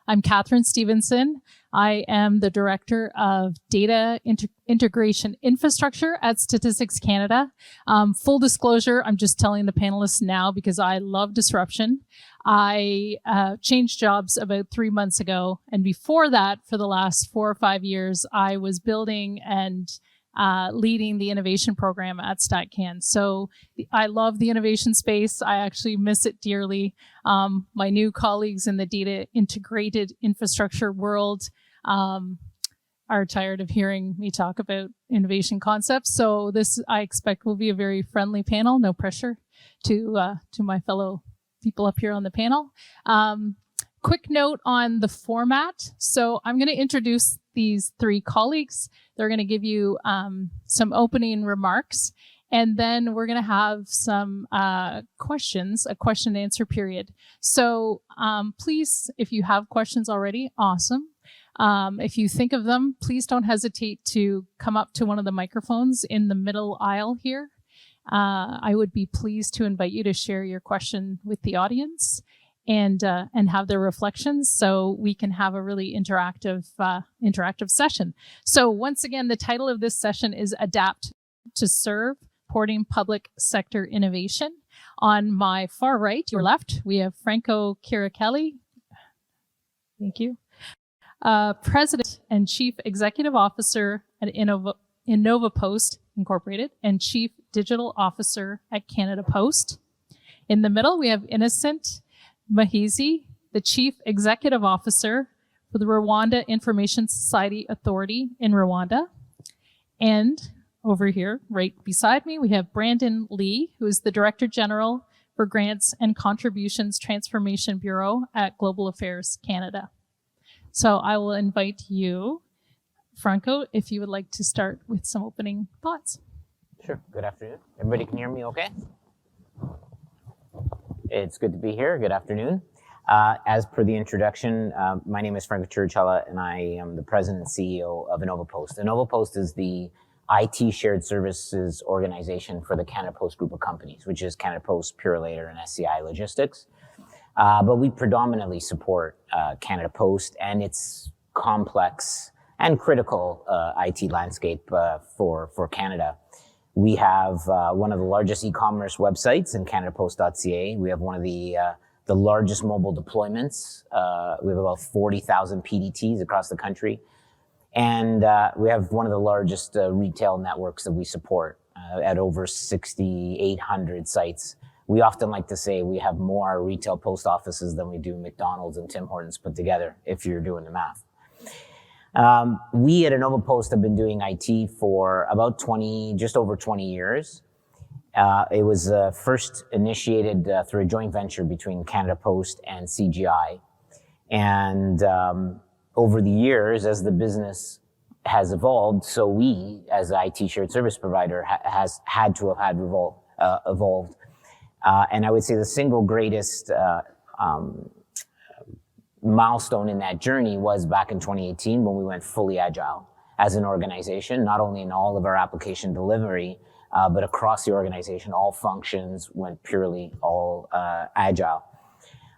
I'm Catherine Stevenson. I am the Director of Data Integration Infrastructure at Statistics Canada. Full disclosure, I'm just telling the panelists now because I love disruption. I changed jobs about 3 months ago. And before that, for the last 4 or 5 years, I was building and leading the innovation program at StatCan. So I love the innovation space. I actually miss it dearly. My new colleagues in the data integrated infrastructure world are tired of hearing me talk about innovation concepts. So this, I expect, will be a very friendly panel. No pressure to my fellow people up here on the panel. Quick note on the format. So I'm going to introduce these 3 colleagues. They're going to give you some opening remarks, and then we're going to have some questions, a question and answer period. So please, if you have questions already, awesome. If you think of them, please don't hesitate to come up to one of the microphones in the middle aisle here. I would be pleased to invite you to share your question with the audience and have their reflections so we can have a really interactive session. So once again, the title of this session is Adapt to Serve, Supporting Public Sector Innovation. On my far right, your left, we have Franco Chiricelli. Thank you. President and Chief Executive Officer at InnovaPost Incorporated and Chief Digital Officer at Canada Post. In the middle, we have Innocent Muhizi, the Chief Executive Officer for the Rwanda Information Society Authority in Rwanda. And over here, right beside me, we have Brandon Lee, who is the Director General for Grants and Contributions Transformation Bureau at Global Affairs Canada. So I will invite you, Franco, if you would like to start with some opening thoughts. Sure. Good afternoon. Everybody can hear me okay? It's good to be here. Good afternoon. As per the introduction, my name is Franco Chiricelli, and I am the President and CEO of InnovaPost. InnovaPost is the IT shared services organization for the Canada Post group of companies, which is Canada Post, Purolator, and SCI Logistics. But we predominantly support Canada Post and its complex and critical IT landscape for Canada. We have one of the largest e-commerce websites in CanadaPost.ca. We have one of the largest mobile deployments. We have about 40,000 PDTs across the country. And we have one of the largest retail networks that we support at over 6,800 sites. We often like to say we have more retail post offices than we do McDonald's and Tim Hortons put together, if you're doing the math. We at InnovaPost have been doing IT for about just over 20 years. It was first initiated through a joint venture between Canada Post and CGI. And over the years, as the business has evolved, so we, as an IT shared service provider, has had to have evolved. And I would say the single greatest milestone in that journey was back in 2018 when we went fully agile as an organization, not only in all of our application delivery, but across the organization, all functions went purely all agile.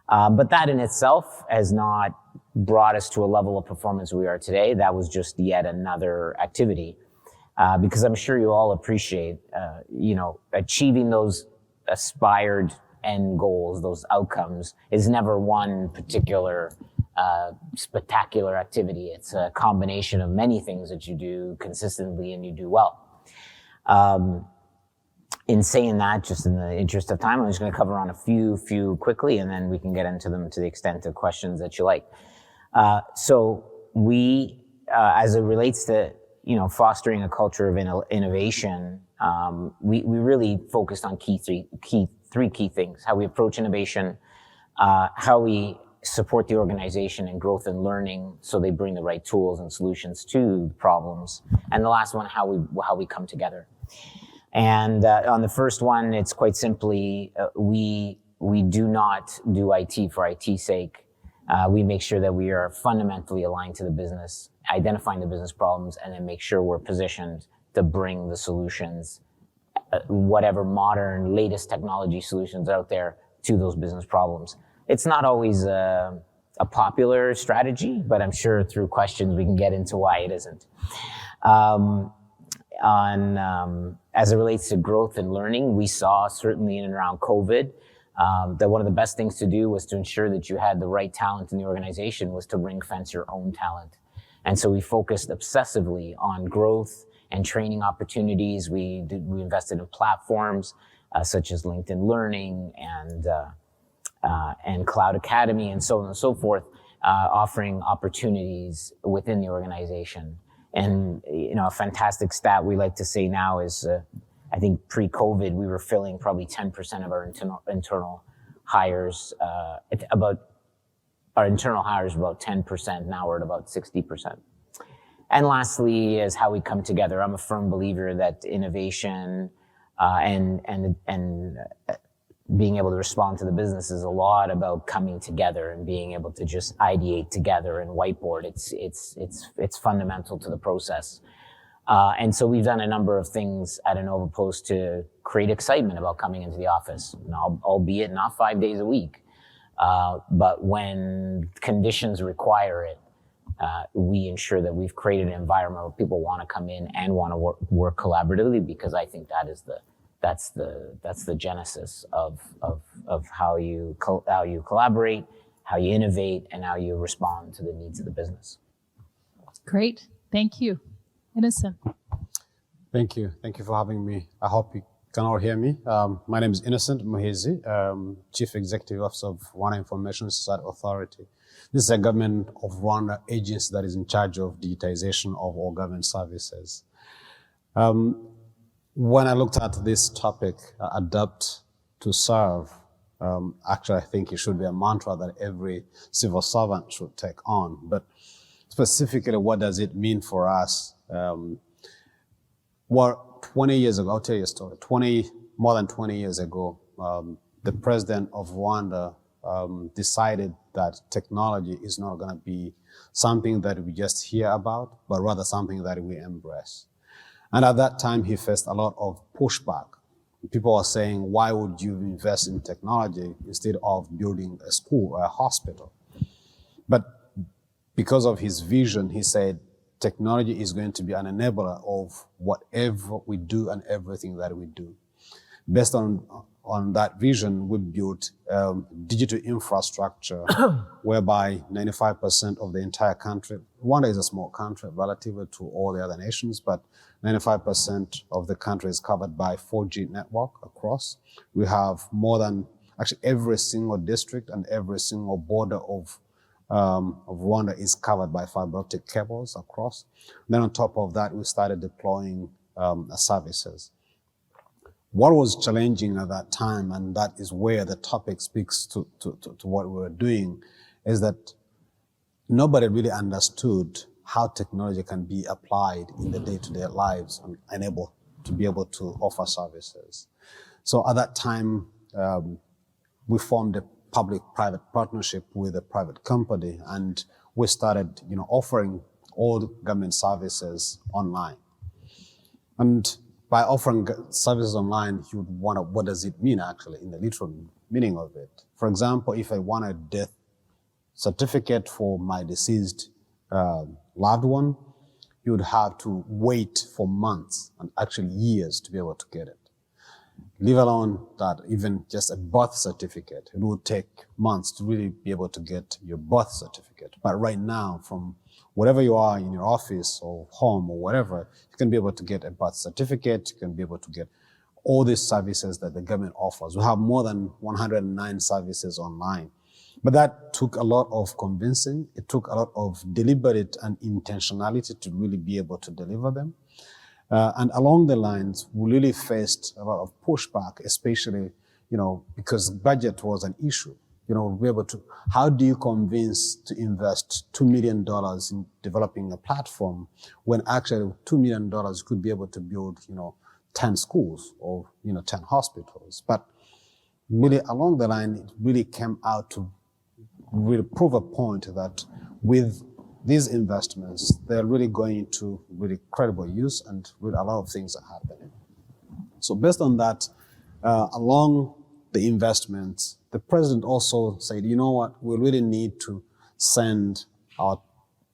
But that in itself has not brought us to a level of performance we are today. That was just yet another activity, because I'm sure you all appreciate, achieving those aspired end goals, those outcomes, is never one particular spectacular activity. It's a combination of many things that you do consistently and you do well. In saying that, just in the interest of time, I'm just going to cover on a few quickly, and then we can get into them to the extent of questions that you like. So we, as it relates to fostering a culture of innovation, we really focused on three key things: how we approach innovation, how we support the organization in growth and learning so they bring the right tools and solutions to problems, and the last one, how we come together. And on the first one, it's quite simply we do not do IT for IT's sake. We make sure that we are fundamentally aligned to the business, identifying the business problems, and then make sure we're positioned to bring the solutions, whatever modern, latest technology solutions out there, to those business problems. It's not always a popular strategy, but I'm sure through questions we can get into why it isn't. As it relates to growth and learning, we saw certainly in and around COVID that one of the best things to do was to ensure that you had the right talent in the organization was to ring fence your own talent. And so we focused obsessively on growth and training opportunities. We invested in platforms such as LinkedIn Learning and Cloud Academy and so on and so forth, offering opportunities within the organization. And, a fantastic stat we like to say now is, I think pre-COVID, we were filling probably 10% of our internal hires, our internal hires were about 10%. Now we're at about 60%. And lastly is how we come together. I'm a firm believer that innovation, and being able to respond to the business is a lot about coming together and being able to just ideate together and whiteboard. It's fundamental to the process. And so we've done a number of things at InnovaPost to create excitement about coming into the office, albeit not 5 days a week. But when conditions require it, we ensure that we've created an environment where people want to come in and want to work collaboratively, because I think that's the genesis of how you collaborate, how you innovate, and how you respond to the needs of the business. Great. Thank you. Innocent. Thank you. Thank you for having me. I hope you can all hear me. My name is Innocent Muhezi, Chief Executive Officer of Rwanda Information Society Authority. This is a government of Rwanda agency that is in charge of digitization of all government services. When I looked at this topic, adapt to serve, actually I think it should be a mantra that every civil servant should take on. But specifically, what does it mean for us? 20 years ago, I'll tell you a story. More than 20 years ago, the president of Rwanda decided that technology is not going to be something that we just hear about, but rather something that we embrace. And at that time, he faced a lot of pushback. People are saying, why would you invest in technology instead of building a school or a hospital? But because of his vision, he said, technology is going to be an enabler of whatever we do and everything that we do. Based on that vision, we built digital infrastructure whereby 95% of the entire country, Rwanda is a small country relative to all the other nations, but 95% of the country is covered by 4G network across. We have more than, actually every single district and every single border of Rwanda is covered by fiber optic cables across. Then on top of that, we started deploying services. What was challenging at that time, and that is where the topic speaks to what we were doing, is that nobody really understood how technology can be applied in the day-to-day lives and able to be able to offer services. So at that time, we formed a public-private partnership with a private company, and we started, offering all the government services online. And by offering services online, you would wonder, what does it mean actually in the literal meaning of it? For example, if I want a death certificate for my deceased loved one, you would have to wait for months and actually years to be able to get it. Leave alone that even just a birth certificate, it would take months to really be able to get your birth certificate. But right now, from wherever you are in your office or home or whatever, you can be able to get a birth certificate, you can be able to get all these services that the government offers. We have more than 109 services online. But that took a lot of convincing. It took a lot of deliberate and intentionality to really be able to deliver them. And along the lines, we really faced a lot of pushback, especially, because budget was an issue. Be able to, how do you convince to invest $2 million in developing a platform when actually $2 million could be able to build, 10 schools or, 10 hospitals? But really along the line, it really came out to really prove a point that with these investments, they're really going into really credible use and really a lot of things are happening. So based on that, along the investments, the president also said, you know what, we really need to send our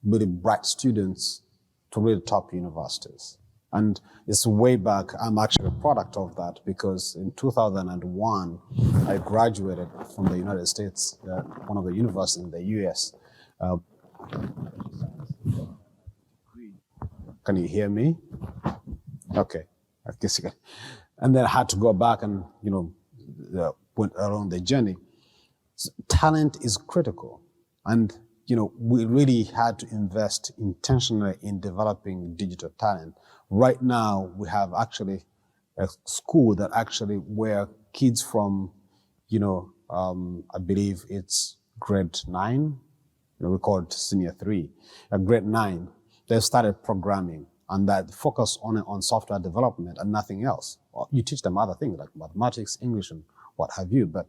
really bright students to really top universities. And it's way back, I'm actually a product of that because in 2001, I graduated from the United States, one of the universities in the US. Can you hear me? Okay, I guess you can. And then I had to go back and, went along the journey. So talent is critical. And, we really had to invest intentionally in developing digital talent. Right now, we have actually a school that actually where kids from, I believe it's grade 9, we call it senior 3, grade 9, they've started programming and that focus on software development and nothing else. Well, you teach them other things like mathematics, English, and what have you, but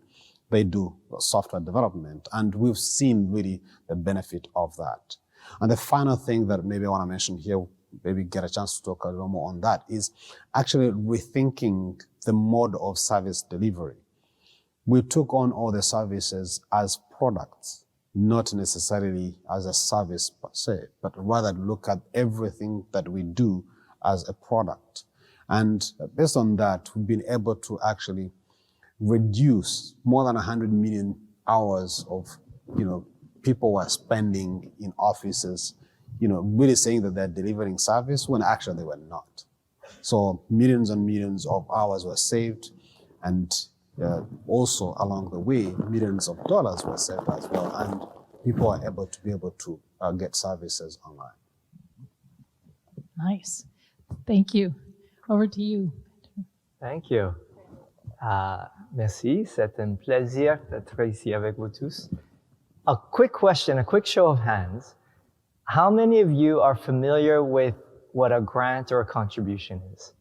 they do software development. And we've seen really the benefit of that. And the final thing that maybe I want to mention here, maybe get a chance to talk a little more on that, is actually rethinking the mode of service delivery. We took on all the services as products, not necessarily as a service per se, but rather look at everything that we do as a product. And based on that, we've been able to actually reduce more than 100 million hours of, people were spending in offices, really saying that they're delivering service when actually they were not. So millions and millions of hours were saved, and also along the way, millions of dollars were saved as well, and people are able to get services online. Nice. Thank you. Over to you. Thank you. Merci, c'est un plaisir d'être ici avec vous tous. A quick question, a quick show of hands. How many of you are familiar with what a grant or a contribution is?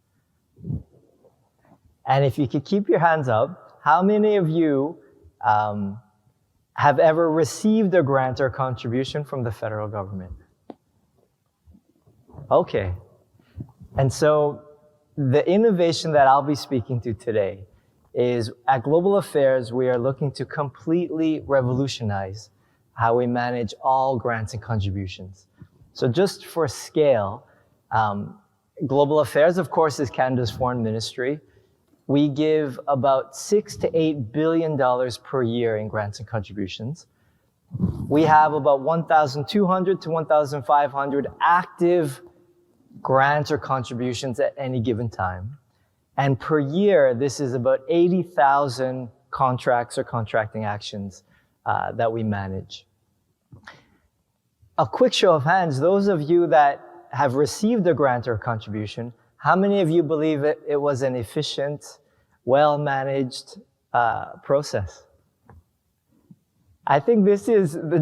And if you could keep your hands up, how many of you have ever received a grant or contribution from the federal government? Okay. And so the innovation that I'll be speaking to today is at Global Affairs, we are looking to completely revolutionize how we manage all grants and contributions. So just for scale, Global Affairs, of course, is Canada's foreign ministry. We give about $6 to $8 billion per year in grants and contributions. We have about 1,200 to 1,500 active grants or contributions at any given time. And per year, this is about 80,000 contracts or contracting actions that we manage. A quick show of hands, those of you that have received a grant or contribution, how many of you believe it was an efficient, well-managed process? I think this is the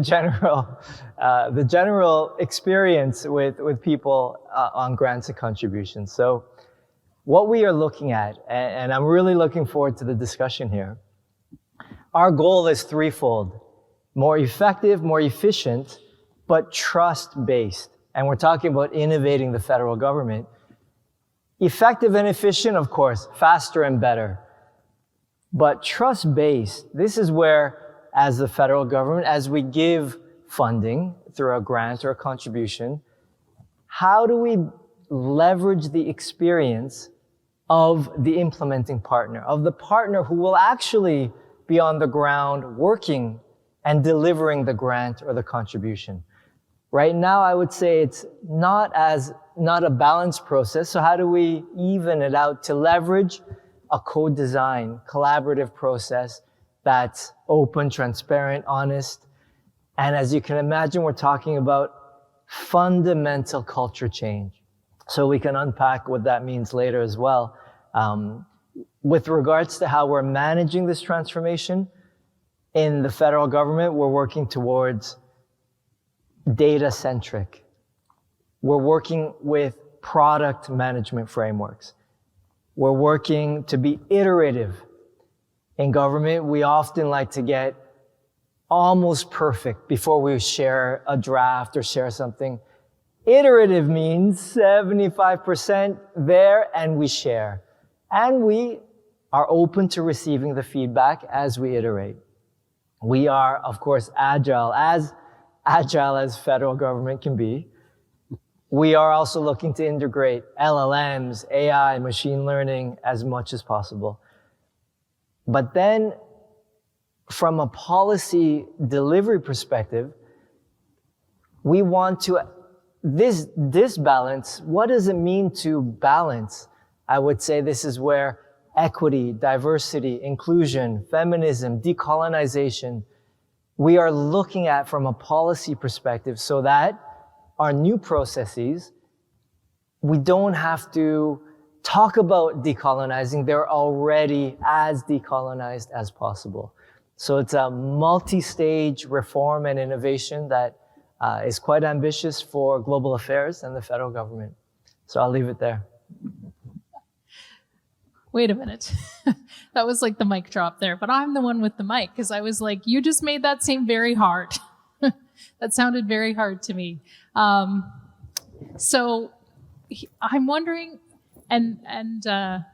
general experience with people on grants and contributions. So what we are looking at, and I'm really looking forward to the discussion here, our goal is threefold: more effective, more efficient, but trust-based. And we're talking about innovating the federal government. Effective and efficient, of course, faster and better. But trust-based, this is where, as the federal government, as we give funding through a grant or a contribution, how do we leverage the experience of the implementing partner, of the partner who will actually be on the ground working and delivering the grant or the contribution? Right now, I would say it's not a balanced process. So how do we even it out to leverage a co-design, collaborative process that's open, transparent, honest? And as you can imagine, we're talking about fundamental culture change. So we can unpack what that means later as well. With regards to how we're managing this transformation, in the federal government, we're working towards data-centric. We're working with product management frameworks. We're working to be iterative. In government, we often like to get almost perfect before we share a draft or share something. Iterative means 75% there and we share. And we are open to receiving the feedback as we iterate. We are, of course, agile. As agile as federal government can be. We are also looking to integrate LLMs, AI, machine learning as much as possible. But then from a policy delivery perspective, we want to, this balance, what does it mean to balance? I would say this is where equity, diversity, inclusion, feminism, decolonization, we are looking at from a policy perspective so that our new processes, we don't have to talk about decolonizing, they're already as decolonized as possible. So it's a multi-stage reform and innovation that is quite ambitious for global affairs and the federal government. So I'll leave it there. Wait a minute. That was like the mic drop there, but I'm the one with the mic because I was like, you just made that seem very hard. That sounded very hard to me. So I'm wondering, and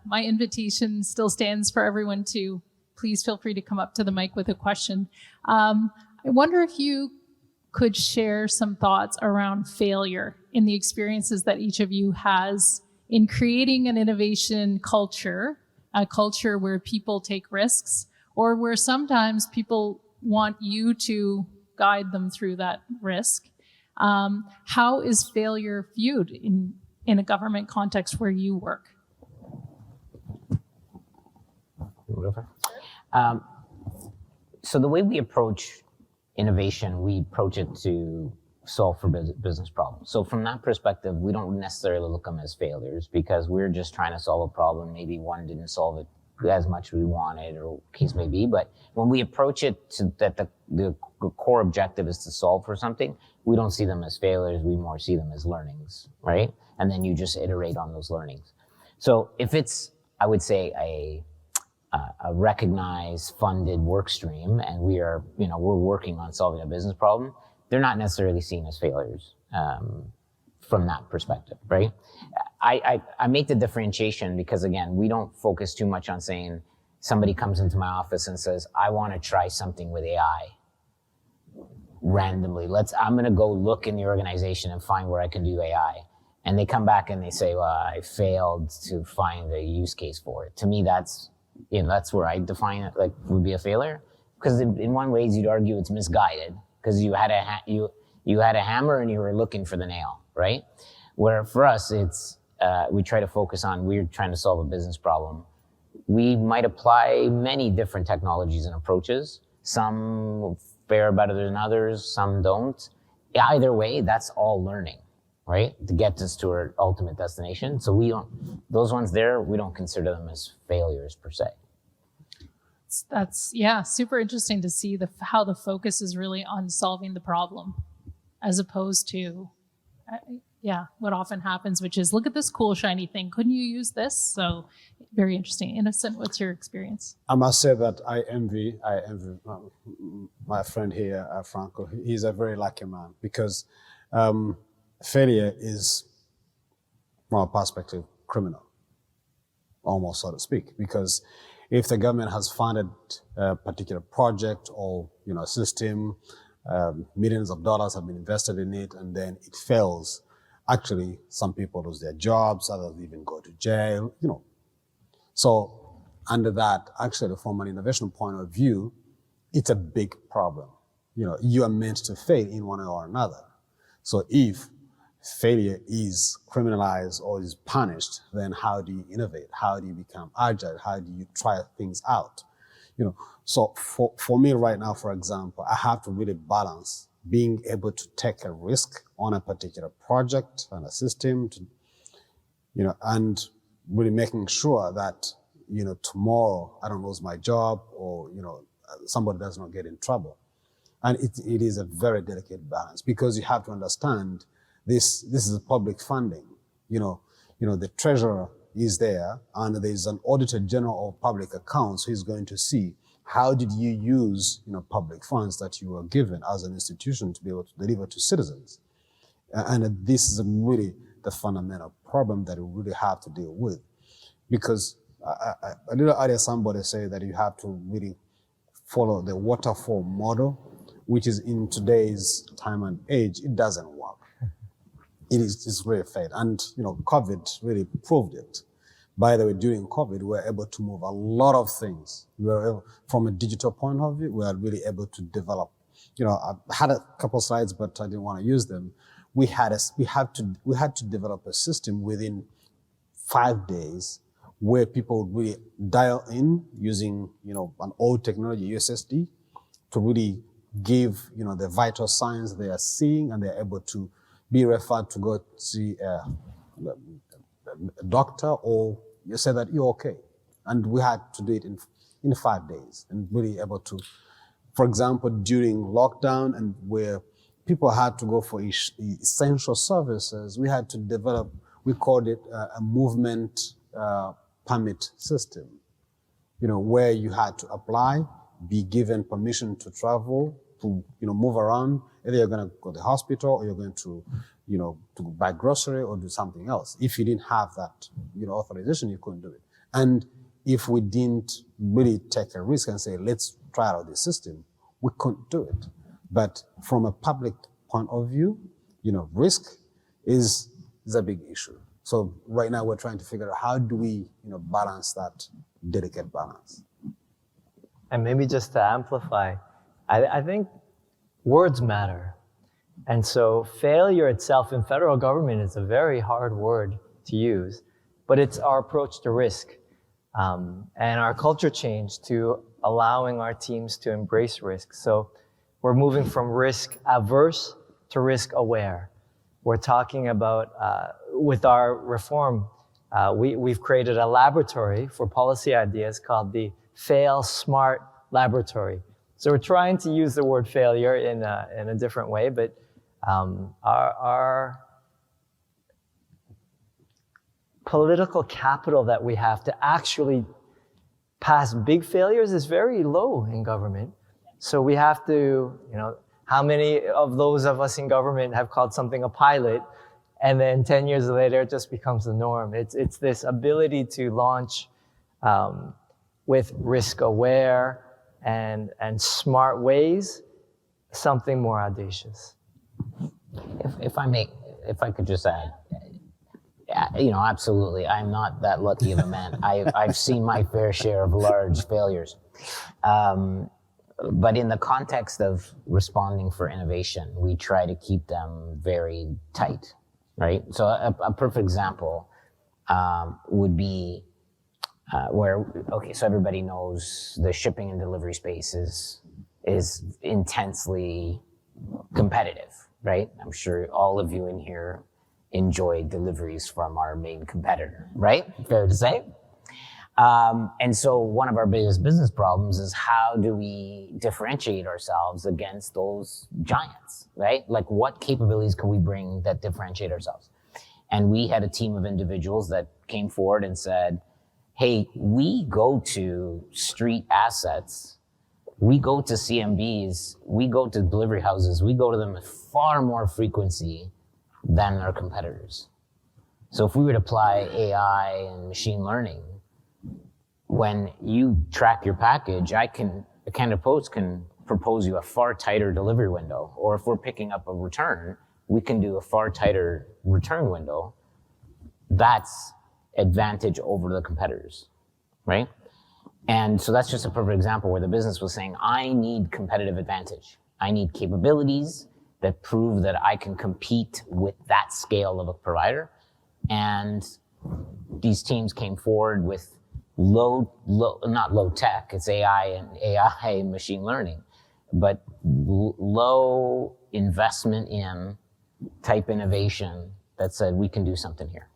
my invitation still stands for everyone to please feel free to come up to the mic with a question. I wonder if you could share some thoughts around failure in the experiences that each of you has in creating an innovation culture, a culture where people take risks, or where sometimes people want you to guide them through that risk. How is failure viewed in a government context where you work? So the way we approach innovation, we approach it to solve for business problems. So from that perspective, we don't necessarily look at them as failures because we're just trying to solve a problem. Maybe one didn't solve it as much as we wanted or case may be. But when we approach it to that the core objective is to solve for something, we don't see them as failures. We more see them as learnings, right? And then you just iterate on those learnings. So if it's, I would say, a recognized, funded work stream, and we're working on solving a business problem, they're not necessarily seen as failures from that perspective, right? I make the differentiation because, again, we don't focus too much on saying somebody comes into my office and says, I want to try something with AI randomly. I'm going to go look in the organization and find where I can do AI. And they come back and they say, well, I failed to find a use case for it. To me, that's where I define it, like, would be a failure. Because in one way, you'd argue it's misguided because you had a hammer and you were looking for the nail, right? Where for us, it's we try to focus on, we're trying to solve a business problem. We might apply many different technologies and approaches. Some fare better than others, some don't. Either way, that's all learning, right? To get us to our ultimate destination. So those ones there, we don't consider them as failures per se. That's super interesting to see how the focus is really on solving the problem as opposed to, what often happens, which is, look at this cool shiny thing. Couldn't you use this? So very interesting. Innocent, what's your experience? I must say that I envy my friend here, Franco. He's a very lucky man because failure is, from a perspective, criminal, almost, so to speak, because if the government has funded a particular project or a system, millions of dollars have been invested in it, and then it fails, actually, some people lose their jobs, others even go to jail, So under that, actually, from an innovation point of view, it's a big problem. You are meant to fail in one way or another. So if failure is criminalized or is punished, then how do you innovate? How do you become agile? How do you try things out? So for me right now, for example, I have to really balance being able to take a risk on a particular project and a system, and really making sure that, tomorrow I don't lose my job or, somebody does not get in trouble. And it is a very delicate balance because you have to understand this is a public funding. The treasurer is there and there's an auditor general of public accounts who is going to see how did you use, public funds that you were given as an institution to be able to deliver to citizens. And this is really the fundamental problem that we really have to deal with. Because a little earlier somebody said that you have to really follow the waterfall model, which is in today's time and age, it doesn't work. It's really failed. And, COVID really proved it. By the way, during COVID, we were able to move a lot of things. From a digital point of view, we were really able to develop. I had a couple slides, but I didn't want to use them. We had to develop a system within 5 days where people would really dial in using, an old technology, USSD, to really give, the vital signs they are seeing, and they're able to be referred to go see a doctor, or you say that you're okay. And we had to do it in 5 days, and really able to, for example, during lockdown and where people had to go for essential services, we had to develop, we called it a movement permit system, where you had to apply, be given permission to travel, to, move around. Either you're going to go to the hospital, or you're going to, to buy grocery or do something else. If you didn't have that, authorization, you couldn't do it. And if we didn't really take a risk and say, let's try out this system, we couldn't do it. But from a public point of view, risk is a big issue. So right now we're trying to figure out how do we, balance that delicate balance. And maybe just to amplify, I think words matter. And so failure itself in federal government is a very hard word to use, but it's our approach to risk and our culture change to allowing our teams to embrace risk. So we're moving from risk averse to risk aware. We're talking about, with our reform, we've created a laboratory for policy ideas called the Fail Smart Laboratory. So we're trying to use the word failure in a different way, but our political capital that we have to actually pass big failures is very low in government. So we have to, how many of those of us in government have called something a pilot, and then 10 years later it just becomes the norm? It's this ability to launch with risk aware and smart ways, something more audacious. If I could just add, absolutely. I'm not that lucky of a man. I've seen my fair share of large failures. But in the context of responding for innovation, we try to keep them very tight, right? So a perfect example would be so everybody knows the shipping and delivery space is intensely competitive, right? I'm sure all of you in here enjoy deliveries from our main competitor, right? Fair to say. And so one of our biggest business problems is how do we differentiate ourselves against those giants, right? Like what capabilities can we bring that differentiate ourselves? And we had a team of individuals that came forward and said, hey, we go to street assets, we go to CMBs, we go to delivery houses, we go to them with far more frequency than our competitors. So if we would apply AI and machine learning, when you track your package, Canada Post can propose you a far tighter delivery window. Or if we're picking up a return, we can do a far tighter return window. That's advantage over the competitors, right? And so that's just a perfect example where the business was saying, I need competitive advantage. I need capabilities that prove that I can compete with that scale of a provider. And these teams came forward with not low tech, it's AI and machine learning, but low investment in type innovation that said we can do something here.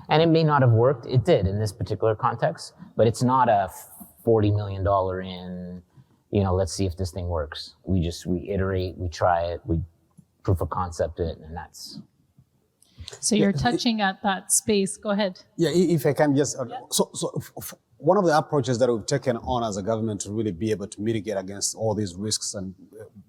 And it may not have worked. It did in this particular context, but it's not a $40 million let's see if this thing works. We iterate, we try it, we proof of concept it, and that's. So you're touching at that space. Go ahead. Yeah, if I can just, so one of the approaches that we've taken on as a government to really be able to mitigate against all these risks and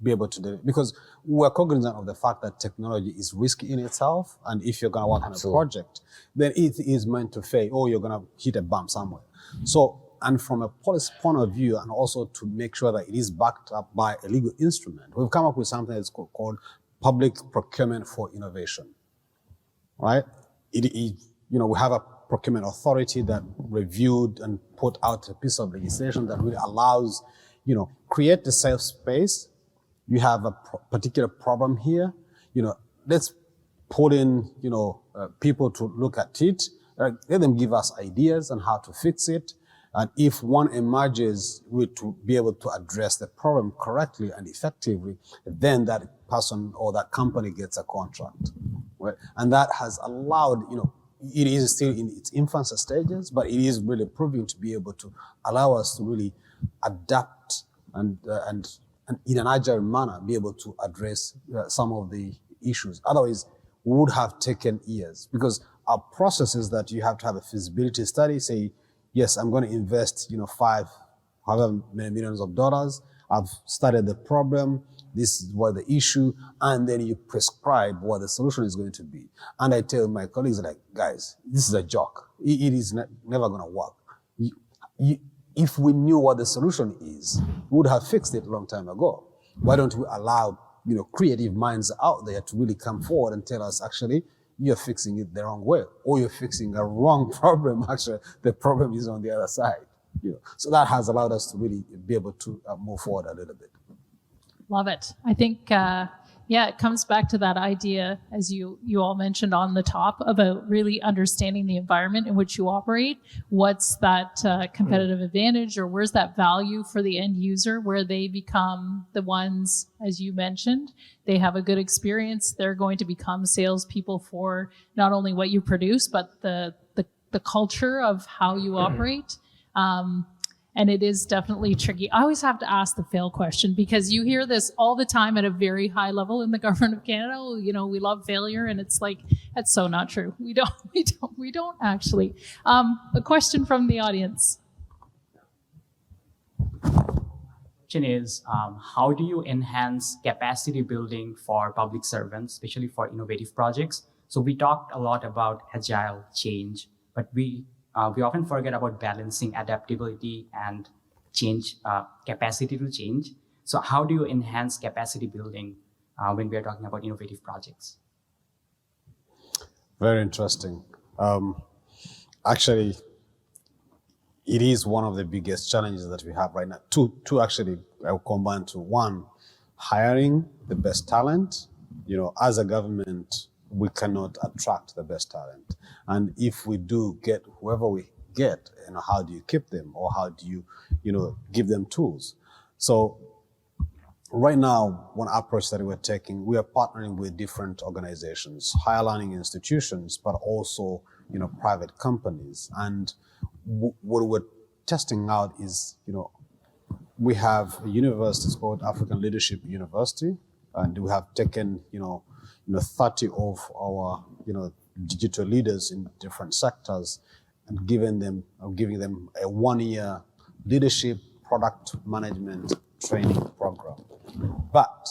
be able to do it, because we're cognizant of the fact that technology is risky in itself, and if you're going to work on a project, then it is meant to fail, or you're going to hit a bump somewhere. So and from a policy point of view, and also to make sure that it is backed up by a legal instrument, we've come up with something that's called Public Procurement for Innovation, right? We have a procurement authority that reviewed and put out a piece of legislation that really allows, create the safe space. You have a particular problem here, let's put in, people to look at it, let them give us ideas on how to fix it. And if one emerges to be able to address the problem correctly and effectively, then that person or that company gets a contract, right? And that has allowed, it is still in its infancy stages, but it is really proving to be able to allow us to really adapt and in an agile manner be able to address some of the issues. Otherwise, we would have taken years, because our process is that you have to have a feasibility study, say, yes, I'm going to invest, however many millions of dollars. I've studied the problem. This is what the issue, and then you prescribe what the solution is going to be. And I tell my colleagues, like, guys, this is a joke. It is never going to work. If we knew what the solution is, we would have fixed it a long time ago. Why don't we allow, creative minds out there to really come forward and tell us, actually, you're fixing it the wrong way, or you're fixing a wrong problem. Actually, the problem is on the other side. So that has allowed us to really be able to move forward a little bit. Love it. I think, it comes back to that idea, as you all mentioned on the top, about really understanding the environment in which you operate. What's that competitive advantage, or where's that value for the end user, where they become the ones, as you mentioned, they have a good experience. They're going to become salespeople for not only what you produce, but the culture of how you operate. And it is definitely tricky. I always have to ask the fail question, because you hear this all the time at a very high level in the government of Canada. Oh, we love failure, and it's like, that's so not true. We don't actually. A question from the audience. Question is, how do you enhance capacity building for public servants, especially for innovative projects? So we talked a lot about agile change, but we often forget about balancing adaptability and change, capacity to change. So how do you enhance capacity building when we are talking about innovative projects? Very interesting. Actually, it is one of the biggest challenges that we have right now. Two actually, I will combine to one: hiring the best talent. As a government, we cannot attract the best talent. And if we do get whoever we get, how do you keep them, or how do you, give them tools? So right now, one approach that we're taking, we are partnering with different organizations, higher learning institutions, but also, private companies. And what we're testing out is, we have a university, it's called African Leadership University, and we have taken, 30 of our, digital leaders in different sectors, and giving them a 1-year leadership product management training program. But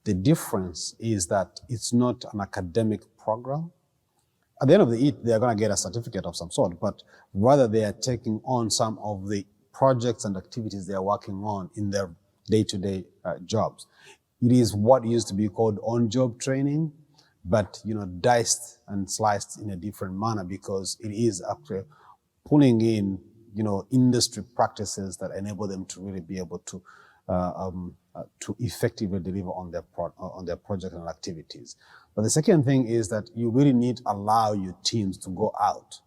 the difference is that it's not an academic program. At the end of the day, they're going to get a certificate of some sort, but rather they are taking on some of the projects and activities they are working on in their day-to-day jobs. It is what used to be called on-job training, but diced and sliced in a different manner, because it is actually pulling in industry practices that enable them to really be able to effectively deliver on their projects and activities. But the second thing is that you really need to allow your teams to go out.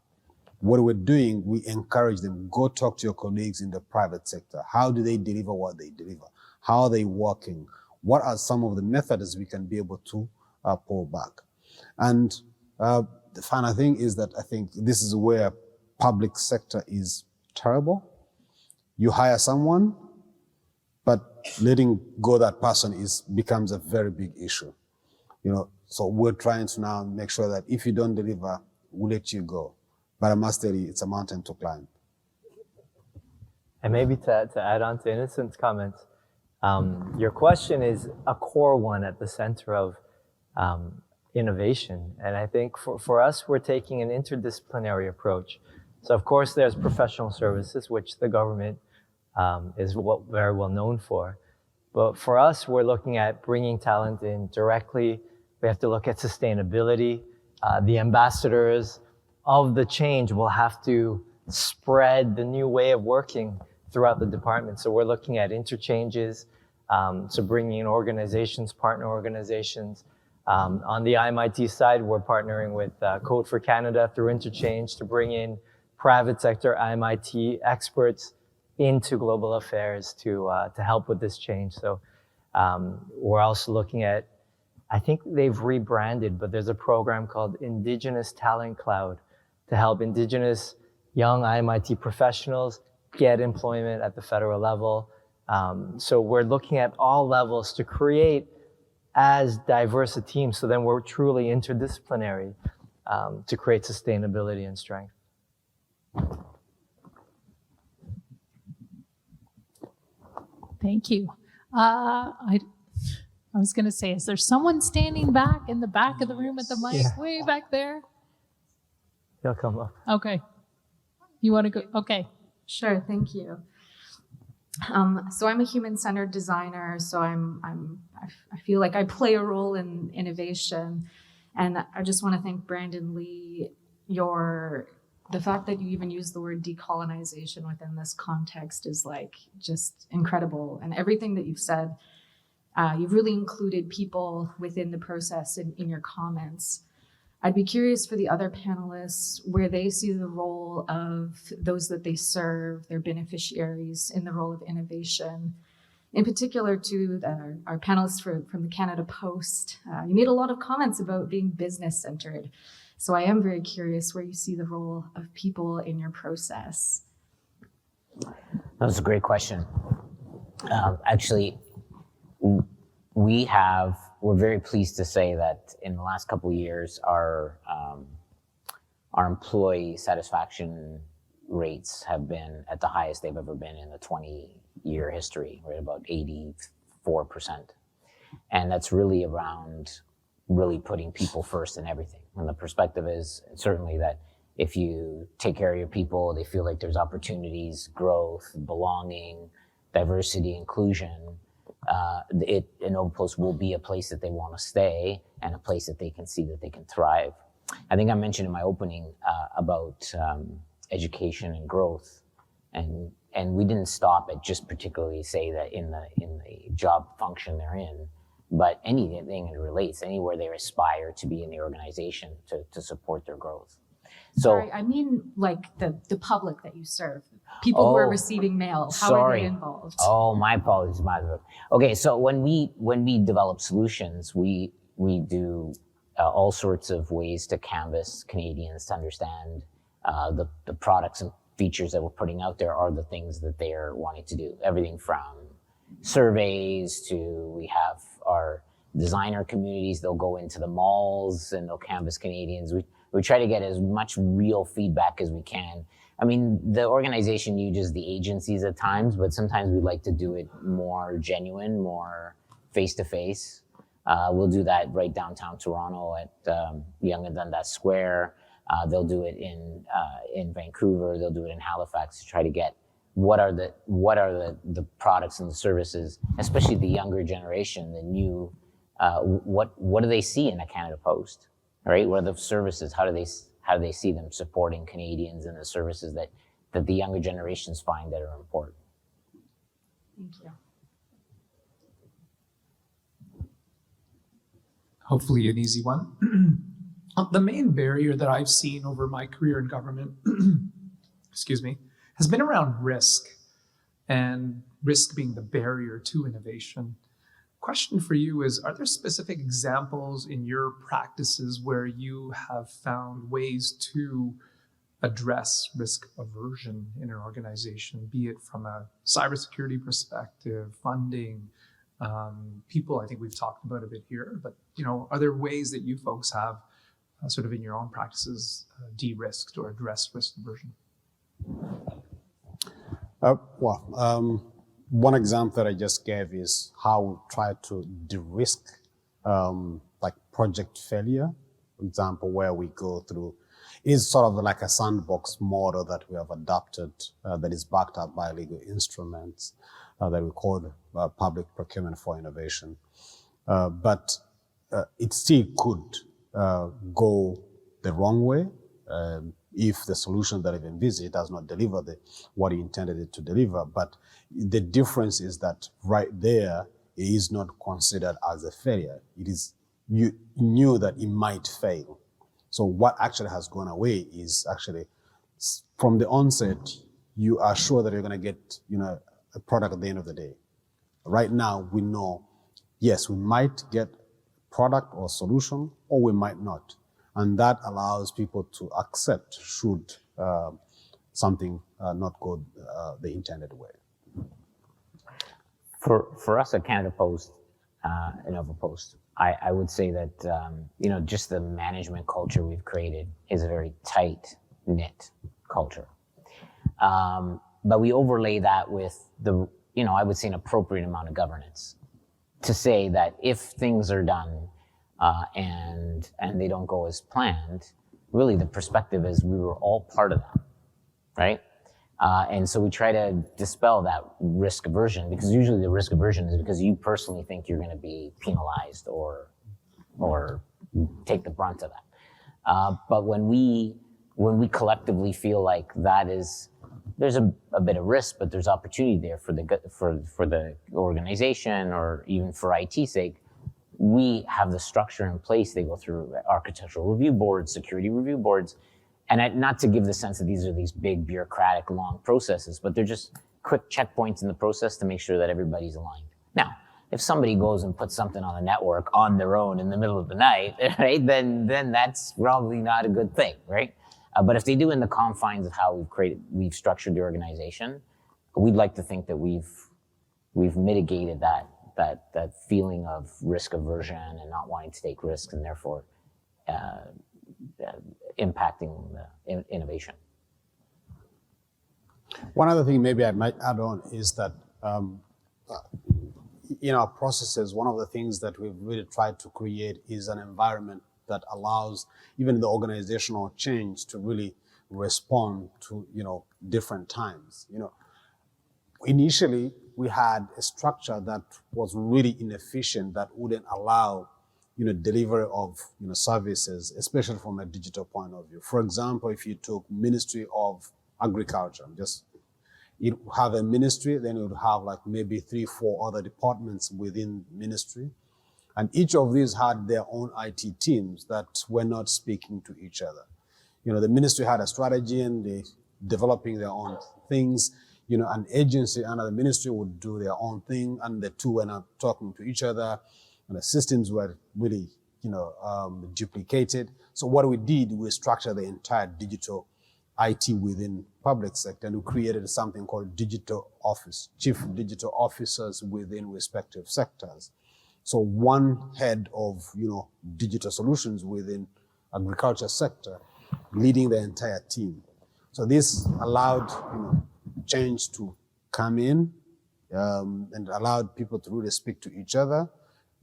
What we're doing, we encourage them, go talk to your colleagues in the private sector. How do they deliver what they deliver? How are they working? What are some of the methods we can be able to pull back? And the final thing is that I think this is where public sector is terrible. You hire someone, but letting go that person becomes a very big issue. So we're trying to now make sure that if you don't deliver, we'll let you go. But I must tell you, it's a mountain to climb. And maybe to add on to Innocent's comments, your question is a core one at the center of innovation. And I think for us, we're taking an interdisciplinary approach So of course there's professional services, which the government is very well known for. But for us, we're looking at bringing talent in directly. We have to look at sustainability. The ambassadors of the change will have to spread the new way of working throughout the department. So we're looking at interchanges, so bringing in organizations, partner organizations. On the IMIT side, we're partnering with Code for Canada through Interchange to bring in private sector IMIT experts into global affairs to help with this change. So we're also looking at, I think they've rebranded, but there's a program called Indigenous Talent Cloud to help Indigenous young IMIT professionals get employment at the federal level. So we're looking at all levels to create as diverse a team, so then we're truly interdisciplinary to create sustainability and strength. Thank you. I was going to say, is there someone standing back in the back of the room at the mic, Yeah. way back there? He'll come up. Okay. You want to go? Okay. Sure, thank you. So I'm a human-centered designer, so I feel like I play a role in innovation, and I just want to thank Brandon Lee. The fact that you even use the word decolonization within this context is like just incredible, and everything that you've said, you've really included people within the process in your comments. I'd be curious for the other panelists where they see the role of those that they serve, their beneficiaries, in the role of innovation. In particular, to our panelists from the Canada Post, you made a lot of comments about being business-centered. So I am very curious where you see the role of people in your process. That was a great question. Actually, we're very pleased to say that in the last couple of years, our employee satisfaction rates have been at the highest they've ever been in the 20-year history. We're at about 84%. And that's really around really putting people first in everything. And the perspective is certainly that if you take care of your people, they feel like there's opportunities, growth, belonging, diversity, inclusion, InnovaPost will be a place that they want to stay and a place that they can see that they can thrive. I think I mentioned in my opening about education and growth, and we didn't stop at just particularly say that in the job function they're in, but anything that relates, anywhere they aspire to be in the organization to support their growth. So, Sorry, I mean like the public that you serve, people who are receiving mail, how are they involved? Oh, my apologies. Okay, so when we develop solutions, we do all sorts of ways to canvas Canadians to understand the products and features that we're putting out there are the things that they're wanting to do. Everything from surveys to we have our designer communities. They'll go into the malls and they'll canvas Canadians. We try to get as much real feedback as we can. I mean, the organization uses the agencies at times, but sometimes we like to do it more genuine, more face-to-face. We'll do that right downtown Toronto at Yonge and Dundas Square. They'll do it in Vancouver. They'll do it in Halifax to try to get what are the products and the services, especially the younger generation, the new, what do they see in a Canada Post, right? What are the services? How do they see them supporting Canadians and the services that the younger generations find that are important? Thank you. Hopefully an easy one. The main barrier that I've seen over my career in government, excuse me, has been around risk, and risk being the barrier to innovation. Question for you is, are there specific examples in your practices where you have found ways to address risk aversion in an organization, be it from a cybersecurity perspective, funding, people? I think we've talked about a bit here, but are there ways that you folks have sort of in your own practices de-risked or addressed risk aversion? One example that I just gave is how we try to de-risk like project failure, for example, where we go through It is sort of like a sandbox model that we have adopted that is backed up by legal instruments that we call public procurement for innovation. But it still could go the wrong way if the solution that it envisaged does not deliver what you intended it to deliver. But the difference is that right there, it is not considered as a failure. It is, you knew that it might fail. So what actually has gone away is actually, from the onset, you are sure that you're going to get, a product at the end of the day. Right now, we know, yes, we might get product or solution, or we might not. And that allows people to accept should something not go the intended way. For us at Canada Post, Inova Post, I would say that, just the management culture we've created is a very tight-knit culture. But we overlay that with I would say an appropriate amount of governance to say that if things are done and they don't go as planned, really the perspective is we were all part of that, right? And so we try to dispel that risk aversion, because usually the risk aversion is because you personally think you're going to be penalized or take the brunt of that. But when we collectively feel like there's a bit of risk, but there's opportunity there for the organization or even for IT's sake, we have the structure in place. They go through architectural review boards, security review boards, and not to give the sense that these are these big bureaucratic long processes, but they're just quick checkpoints in the process to make sure that everybody's aligned. Now, if somebody goes and puts something on the network on their own in the middle of the night, right, then that's probably not a good thing, right? But if they do in the confines of how we've structured the organization, we'd like to think that we've mitigated that feeling of risk aversion and not wanting to take risks, and therefore impacting the innovation. One other thing maybe I might add on is that in our processes, one of the things that we've really tried to create is an environment that allows even the organizational change to really respond to, different times. Initially, we had a structure that was really inefficient, that wouldn't allow, delivery of, services, especially from a digital point of view. For example, if you took Ministry of Agriculture, you have a ministry, then you would have like maybe 3-4 other departments within ministry. And each of these had their own IT teams that were not speaking to each other. The ministry had a strategy and they developing their own things. An agency under the ministry would do their own thing, and the two were not talking to each other. And the systems were really, duplicated. So what we did, we structured the entire digital IT within public sector, and we created something called digital office, chief digital officers within respective sectors. So one head of, digital solutions within agriculture sector, leading the entire team. So this allowed, change to come in and allowed people to really speak to each other,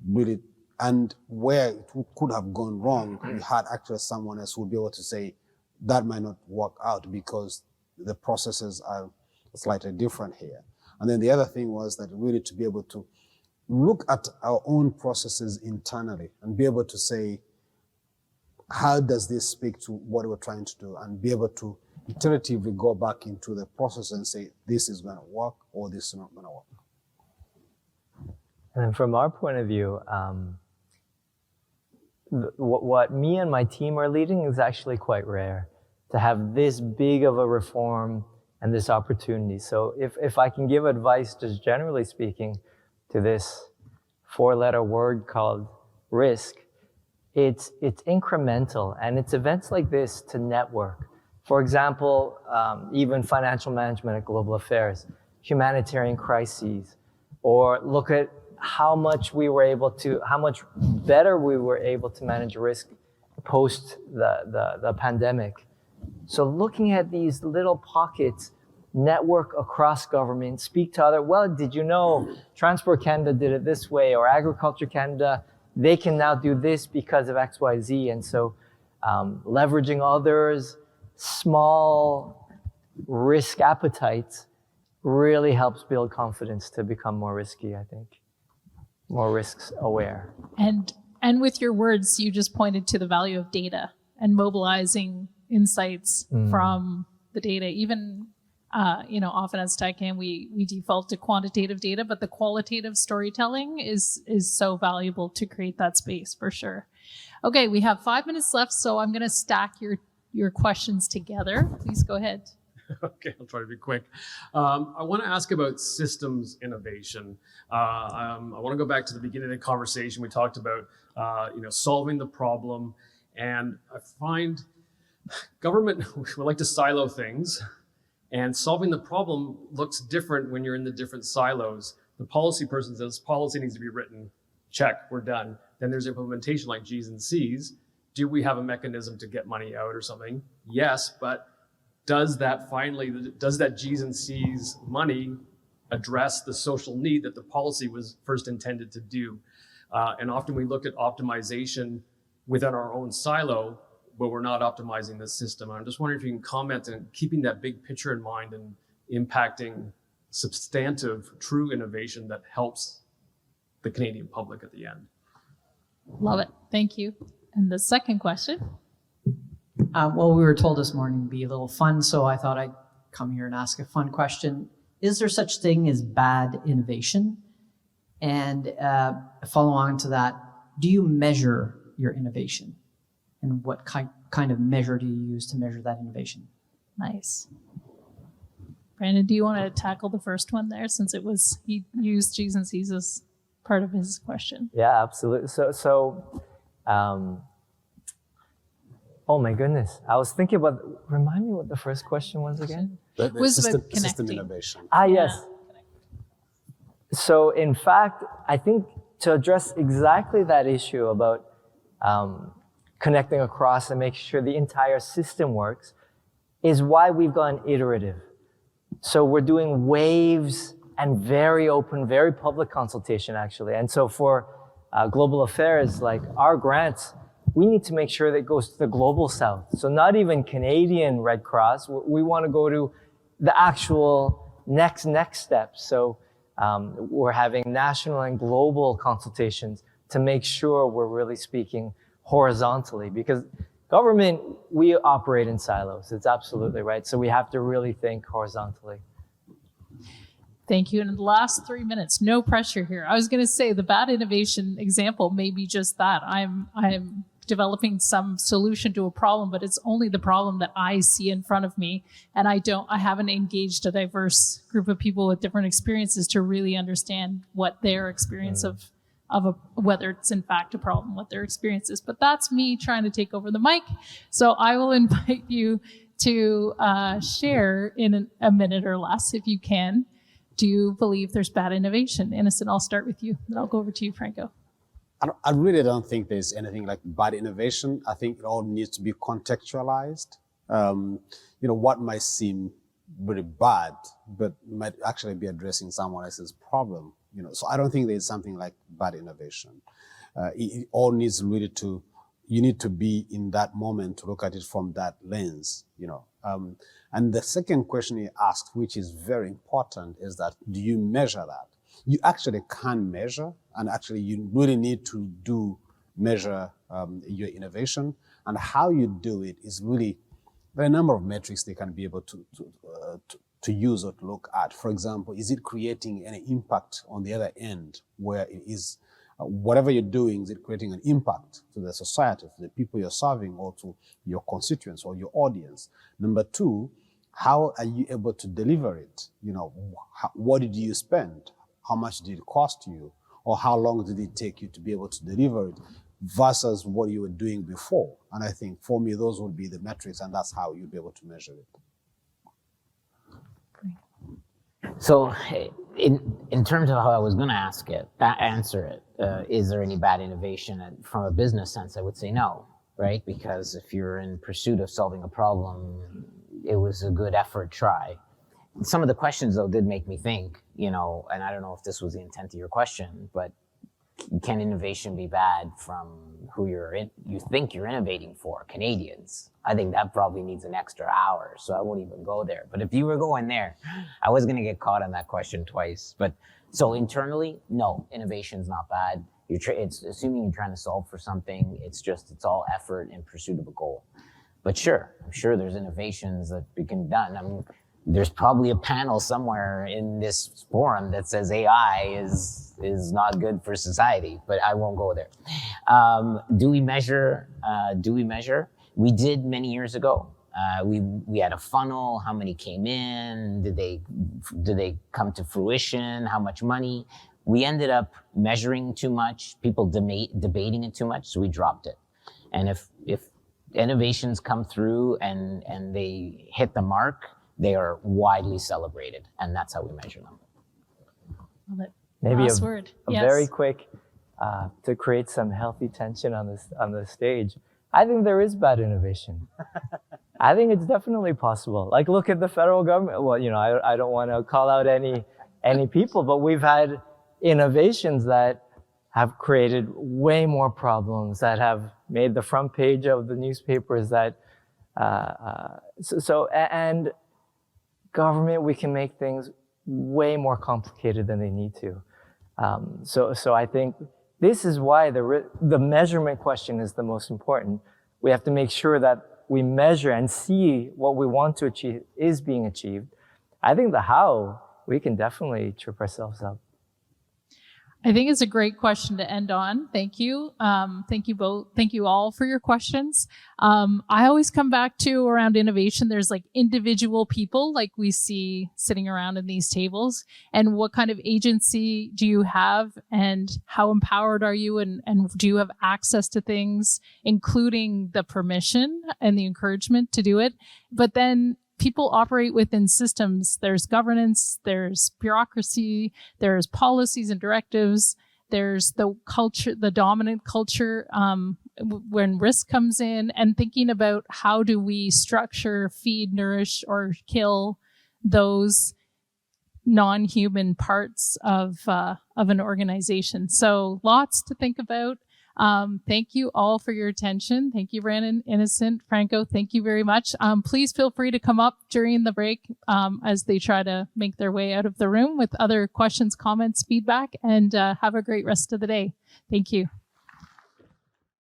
really. And where it could have gone wrong, we had actually someone else who would be able to say that might not work out because the processes are slightly different here. And then the other thing was that really to be able to look at our own processes internally and be able to say, how does this speak to what we're trying to do, and be able to iteratively go back into the process and say, this is going to work or this is not going to work. And then from our point of view, what me and my team are leading is actually quite rare, to have this big of a reform and this opportunity. So if I can give advice, just generally speaking, to this 4-letter word called risk, it's incremental, and it's events like this to network. For example, even financial management at Global Affairs, humanitarian crises, or look at how much better we were able to manage risk post the pandemic. So looking at these little pockets, network across government, speak to other, well, did you know Transport Canada did it this way, or Agriculture Canada, they can now do this because of XYZ. And so leveraging others, small risk appetites really helps build confidence to become more risky, I think, more risks aware. And with your words, you just pointed to the value of data and mobilizing insights from the data. Even often as TechCan, we default to quantitative data, but the qualitative storytelling is so valuable to create that space for sure. Okay, we have 5 minutes left, so I'm going to stack your questions together. Please go ahead. Okay, I'll try to be quick. I want to ask about systems innovation. I want to go back to the beginning of the conversation. We talked about solving the problem, and I find government we like to silo things, and solving the problem looks different when you're in the different silos. The policy person says policy needs to be written. Check, we're done. Then there's implementation like G's and C's. Do we have a mechanism to get money out or something? Yes, but does that G's and C's money address the social need that the policy was first intended to do? And often we look at optimization within our own silo, but we're not optimizing the system. I'm just wondering if you can comment on keeping that big picture in mind and impacting substantive, true innovation that helps the Canadian public at the end. Love it. Thank you. And the second question. Well, we were told this morning to be a little fun, so I thought I'd come here and ask a fun question. Is there such thing as bad innovation? And follow on to that, do you measure your innovation? And what kind of measure do you use to measure that innovation? Nice. Brandon, do you want to tackle the first one there, since he used G's and C's as part of his question? Yeah, absolutely. Oh my goodness. I was thinking about, remind me what the first question was again? The Was system about connecting. innovation. Yes. So in fact, I think to address exactly that issue about connecting across and making sure the entire system works is why we've gone iterative. So we're doing waves and very open, very public consultation actually. And so for global affairs, like our grants, we need to make sure that it goes to the global south. So not even Canadian Red Cross, we want to go to the actual next steps. So we're having national and global consultations to make sure we're really speaking horizontally, because government, we operate in silos. It's absolutely right. So we have to really think horizontally. Thank you. And in the last 3 minutes, no pressure here. I was going to say the bad innovation example may be just that. I'm developing some solution to a problem, but it's only the problem that I see in front of me. And I haven't engaged a diverse group of people with different experiences to really understand what their experience of whether it's in fact a problem, what their experience is. But that's me trying to take over the mic. So I will invite you to share in a minute or less, if you can. Do you believe there's bad innovation? Innocent, I'll start with you, then I'll go over to you, Franco. I really don't think there's anything like bad innovation. I think it all needs to be contextualized. What might seem very bad, but might actually be addressing someone else's problem. So I don't think there's something like bad innovation. It all needs really you need to be in that moment to look at it from that lens, And the second question you asked, which is very important, is that do you measure that? You actually can measure, and actually you really need to measure your innovation. And how you do it is really, there are a number of metrics they can be able to use or to look at. For example, is it creating any impact on the other end, where it is, whatever you're doing, is it creating an impact to the society, to the people you're serving, or to your constituents or your audience? Number two, how are you able to deliver it? What did you spend? How much did it cost you? Or how long did it take you to be able to deliver it versus what you were doing before? And I think for me, those would be the metrics, and that's how you'll be able to measure it. So in terms of how I was going to answer it, is there any bad innovation? And from a business sense, I would say no, right? Because if you're in pursuit of solving a problem, it was a good effort try. Some of the questions, though, did make me think, and I don't know if this was the intent of your question, but can innovation be bad from who you think you're innovating for? Canadians. I think that probably needs an extra hour, so I won't even go there. But if you were going there, I was going to get caught on that question twice. But so internally, no, innovation's not bad. It's assuming you're trying to solve for something. It's all effort in pursuit of a goal. But sure, I'm sure there's innovations that can be done. I mean, there's probably a panel somewhere in this forum that says AI is not good for society, but I won't go there. Do we measure? We did many years ago. We had a funnel. How many came in? Did they come to fruition? How much money? We ended up measuring too much, people debating it too much, so we dropped it. And if innovations come through and they hit the mark, they are widely celebrated, and that's how we measure them. Love it. Maybe Last word. a Yes. very quick, to create some healthy tension on the stage. I think there is bad innovation. I think it's definitely possible. Like, look at the federal government. Well, I don't want to call out any people, but we've had innovations that have created way more problems, that have made the front page of the newspapers. And government, we can make things way more complicated than they need to. So I think this is why the measurement question is the most important. We have to make sure that we measure and see what we want to achieve is being achieved. I think the how, we can definitely trip ourselves up. I think it's a great question to end on. Thank you. Thank you both. Thank you all for your questions. I always come back to around innovation. There's like individual people like we see sitting around in these tables, and what kind of agency do you have and how empowered are you, and do you have access to things, including the permission and the encouragement to do it? But then people operate within systems. There's governance, there's bureaucracy, there's policies and directives, there's the culture, the dominant culture, when risk comes in, and thinking about how do we structure, feed, nourish, or kill those non-human parts of an organization. So lots to think about. Thank you all for your attention. Thank you, Brandon, Innocent, Franco. Thank you very much. Please feel free to come up during the break as they try to make their way out of the room with other questions, comments, feedback, and have a great rest of the day. Thank you.